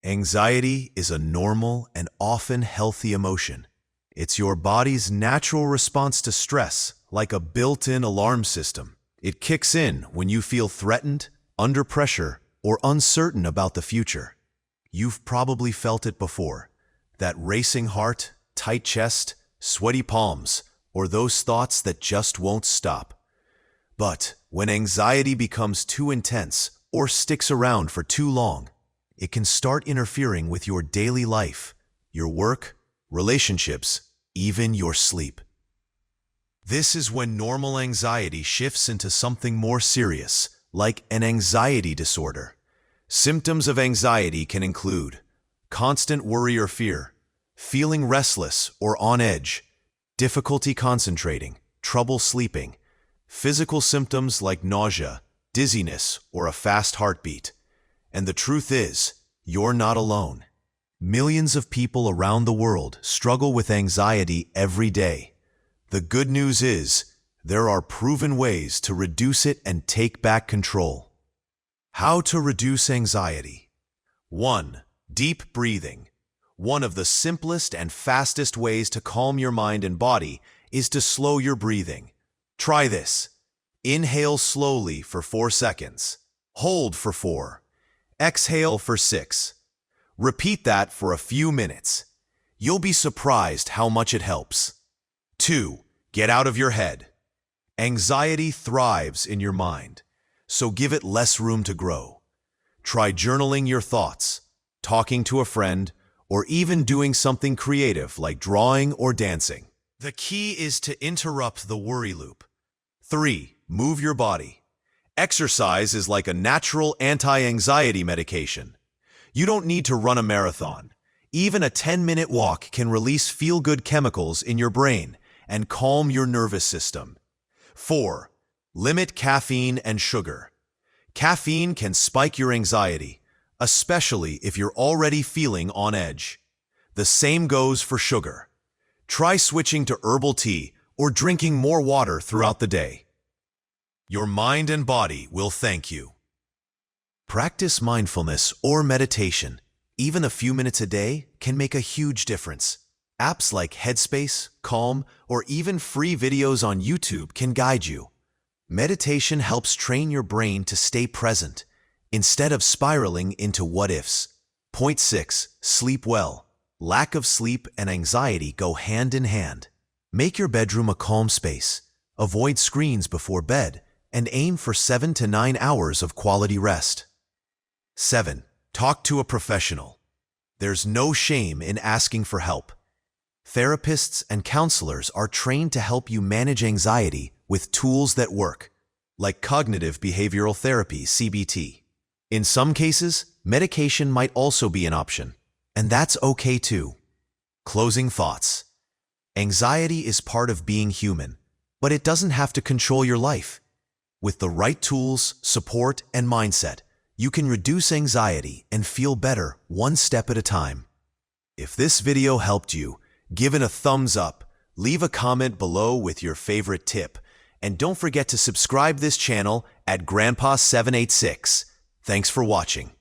Anxiety is a normal and often healthy emotion. It's your body's natural response to stress, like a built-in alarm system. It kicks in when you feel threatened, under pressure, or uncertain about the future. You've probably felt it before. That racing heart, tight chest, sweaty palms, or those thoughts that just won't stop. But when anxiety becomes too intense or sticks around for too long, it can start interfering with your daily life, your work, relationships, even your sleep. This is when normal anxiety shifts into something more serious, like an anxiety disorder. Symptoms of anxiety can include constant worry or fear, feeling restless or on edge, difficulty concentrating, trouble sleeping, physical symptoms like nausea, dizziness, or a fast heartbeat. And the truth is, you're not alone. Millions of people around the world struggle with anxiety every day. The good news is, there are proven ways to reduce it and take back control. How to reduce anxiety? 1. Deep breathing. One of the simplest and fastest ways to calm your mind and body is to slow your breathing. Try this. Inhale slowly for 4 seconds. Hold for 4. Exhale for 6. Repeat that for a few minutes. You'll be surprised how much it helps. 2. Get out of your head. Anxiety thrives in your mind, so give it less room to grow. Try journaling your thoughts, talking to a friend, or even doing something creative like drawing or dancing. The key is to interrupt the worry loop. 3. Move your body. Exercise is like a natural anti-anxiety medication. You don't need to run a marathon. Even a 10-minute walk can release feel-good chemicals in your brain and calm your nervous system. 4. Limit caffeine and sugar. Caffeine can spike your anxiety, especially if you're already feeling on edge. The same goes for sugar. Try switching to herbal tea or drinking more water throughout the day. Your mind and body will thank you. Practice mindfulness or meditation. Even a few minutes a day can make a huge difference. Apps like Headspace, Calm, or even free videos on YouTube can guide you. Meditation helps train your brain to stay present, instead of spiraling into what-ifs. Point 6. Sleep well. Lack of sleep and anxiety go hand in hand. Make your bedroom a calm space. Avoid screens before bed, and aim for 7 to 9 hours of quality rest. 7. Talk to a professional. There's no shame in asking for help. Therapists and counselors are trained to help you manage anxiety with tools that work, like cognitive behavioral therapy, CBT. In some cases, medication might also be an option, and that's okay too. Closing thoughts. Anxiety is part of being human, but it doesn't have to control your life. With the right tools, support, and mindset, you can reduce anxiety and feel better one step at a time. If this video helped you, give it a thumbs up, leave a comment below with your favorite tip, and don't forget to subscribe this channel at grandpaa786. Thanks for watching.